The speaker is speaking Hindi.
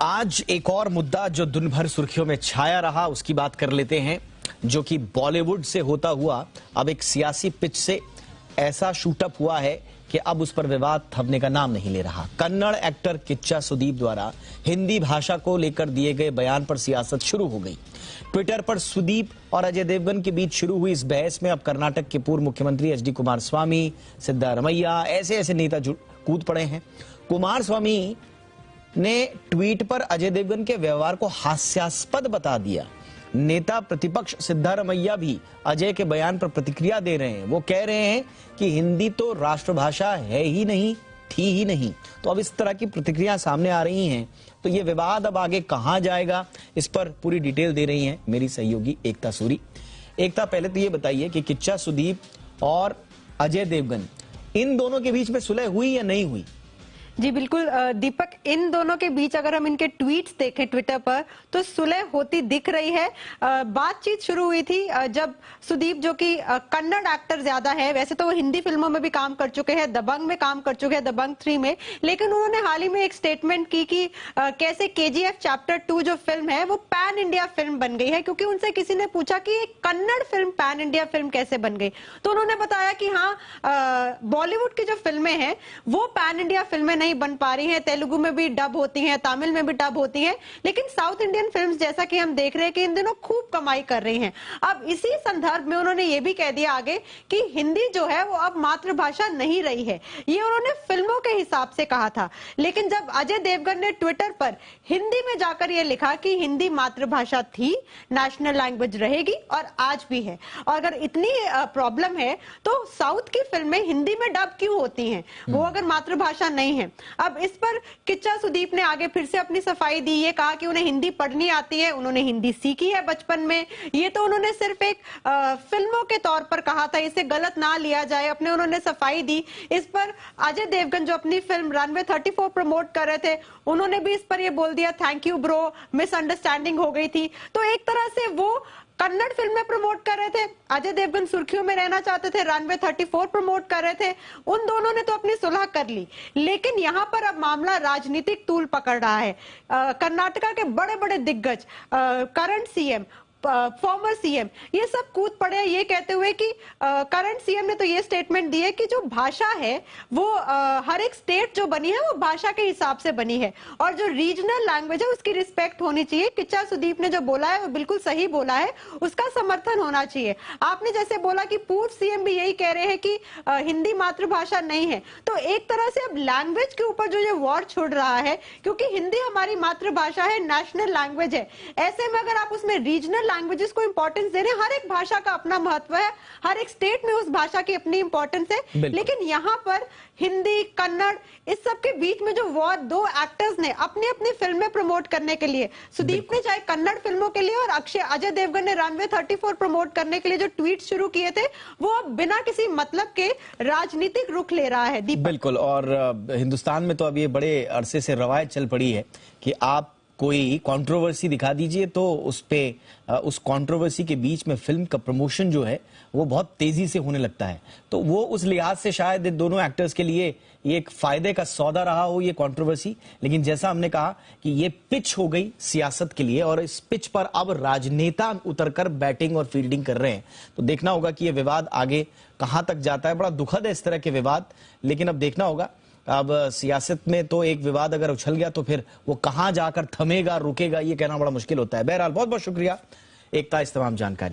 आज एक और मुद्दा जो दिन भर सुर्खियों में छाया रहा उसकी बात कर लेते हैं, जो कि बॉलीवुड से होता हुआ अब एक सियासी पिच से ऐसा शूटअप हुआ है कि अब उस पर विवाद थमने का नाम नहीं ले रहा। कन्नड़ एक्टर किच्चा सुदीप द्वारा हिंदी भाषा को लेकर दिए गए बयान पर सियासत शुरू हो गई। ट्विटर पर सुदीप और अजय देवगन के बीच शुरू हुई इस बहस में अब कर्नाटक के पूर्व मुख्यमंत्री एच डी कुमारस्वामी, सिद्धारमैया ऐसे नेता कूद पड़े हैं। कुमारस्वामी ने ट्वीट पर अजय देवगन के व्यवहार को हास्यास्पद बता दिया। नेता प्रतिपक्ष सिद्धारमैया भी अजय के बयान पर प्रतिक्रिया दे रहे हैं। वो कह रहे हैं कि हिंदी तो राष्ट्रभाषा है ही नहीं, थी ही नहीं। तो अब इस तरह की प्रतिक्रिया सामने आ रही हैं, तो ये विवाद अब आगे कहां जाएगा, इस पर पूरी डिटेल दे रही हैं मेरी सहयोगी एकता सूरी। एकता, पहले तो ये बताइए कि किच्चा सुदीप और अजय देवगन इन दोनों के बीच में सुलह हुई या नहीं हुई? जी बिल्कुल दीपक, इन दोनों के बीच अगर हम इनके ट्वीट्स देखें ट्विटर पर तो सुलह होती दिख रही है। बातचीत शुरू हुई थी जब सुदीप, जो कि कन्नड़ एक्टर ज्यादा है, वैसे तो वो हिंदी फिल्मों में भी काम कर चुके हैं, दबंग में काम कर चुके हैं, दबंग 3 में, लेकिन उन्होंने हाल ही में एक स्टेटमेंट की कि कैसे KGF चैप्टर 2 जो फिल्म है वो पैन इंडिया फिल्म बन गई है, क्योंकि उनसे किसी ने पूछा कि एक Kannada film pan India film कैसे बन गई, तो उन्होंने बताया कि हाँ, बॉलीवुड की जो फिल्में हैं वो पैन इंडिया फिल्में नहीं बन पा रही हैं, तेलुगु में भी डब होती हैं, तमिल में भी डब होती हैं, लेकिन साउथ इंडियन फिल्म्स जैसा कि हम देख रहे हैं कि इन दिनों खूब कमाई कर रही हैं। अब इसी संदर्भ में उन्होंने ये भी कह दिया आगे कि हिंदी जो है वो अब मातृभाषा नहीं रही है। ये उन्होंने फिल्मों के हिसाब से कहा था, लेकिन जब अजय देवगन ने ट्विटर पर हिंदी में जाकर ये लिखा कि हिंदी मातृभाषा थी, नेशनल लैंग्वेज रहेगी और आज भी है, और अगर इतनी प्रॉब्लम है तो साउथ की फिल्में हिंदी में डब क्यों होती हैं, वो अगर मातृभाषा नहीं है। अब इस पर किच्चा सुदीप ने आगे फिर से अपनी सफाई दी। ये कहा कि उन्हें हिंदी पढ़नी आती है, उन्होंने हिंदी सीखी है बचपन में, ये तो उन्होंने सिर्फ एक फिल्मों के तौर पर कहा था, इसे गलत ना लिया जाए, अपने उन्होंने सफाई दी। इस पर अजय देवगन जो अपनी फिल्म रनवे 34 प्रमोट कर रहे थे, उन्होंने भी इस पर ये बोल दिया, थैंक यू ब्रो, मिसअंडरस्टैंडिंग हो गई थी। तो एक तरह से वो कन्नड़ फिल्में प्रमोट कर रहे थे, अजय देवगन सुर्खियों में रहना चाहते थे, रनवे 34 प्रमोट कर रहे थे, उन दोनों ने तो अपनी सुलह कर ली। लेकिन यहाँ पर अब मामला राजनीतिक तूल पकड़ रहा है। कर्नाटका के बड़े बड़े दिग्गज, करंट सीएम, फॉर्मर सीएम, ये सब कूद पड़े ये कहते हुए कि करंट सीएम ने तो ये स्टेटमेंट दी है कि जो भाषा है वो हर एक स्टेट जो बनी है वो भाषा के हिसाब से बनी है, और जो रीजनल लैंग्वेज है उसकी रिस्पेक्ट होनी चाहिए। किच्चा सुदीप ने जो बोला है वो बिल्कुल सही बोला है, उसका समर्थन होना चाहिए। आपने जैसे बोला कि पूर्व सीएम भी यही कह रहे हैं कि हिंदी मातृभाषा नहीं है, तो एक तरह से अब लैंग्वेज के ऊपर जो ये वॉर छिड़ रहा है, क्योंकि हिंदी हमारी मातृभाषा है, नेशनल लैंग्वेज है, ऐसे में अगर आप उसमें रीजनल लैंग्वेजेस को इंपॉर्टेंस दे रहे हैं, हर एक भाषा का अपना महत्व है, हर एक स्टेट में उस भाषा की अपनी इंपॉर्टेंस है, लेकिन यहाँ पर हिंदी, कन्नड़, इस सब के बीच में जो वॉर, दो एक्टर्स ने अपनी अपनी फिल्में प्रमोट करने के लिए, सुदीप ने चाहे कन्नड़ फिल्मों के लिए और अजय देवगन ने रनवे 34 प्रमोट करने के लिए जो ट्वीट शुरू किए थे, वो अब बिना किसी मतलब के राजनीतिक रुख ले रहा है। बिल्कुल, और हिंदुस्तान में तो अब ये बड़े अरसे से रवायत चल पड़ी है कि आप कोई कंट्रोवर्सी दिखा दीजिए तो उस कंट्रोवर्सी के बीच में फिल्म का प्रमोशन जो है वो बहुत तेजी से होने लगता है। तो वो उस लिहाज से शायद दोनों एक्टर्स के लिए ये एक फायदे का सौदा रहा हो ये कंट्रोवर्सी, लेकिन जैसा हमने कहा कि ये पिच हो गई सियासत के लिए, और इस पिच पर अब राजनेता उतरकर बैटिंग और फील्डिंग कर रहे हैं। तो देखना होगा कि ये विवाद आगे कहां तक जाता है। बड़ा दुखद है इस तरह के विवाद, लेकिन अब देखना होगा। अब सियासत में तो एक विवाद अगर उछल गया तो फिर वो कहां जाकर थमेगा, रुकेगा, ये कहना बड़ा मुश्किल होता है। बहरहाल बहुत बहुत शुक्रिया एकता इस तमाम जानकारी।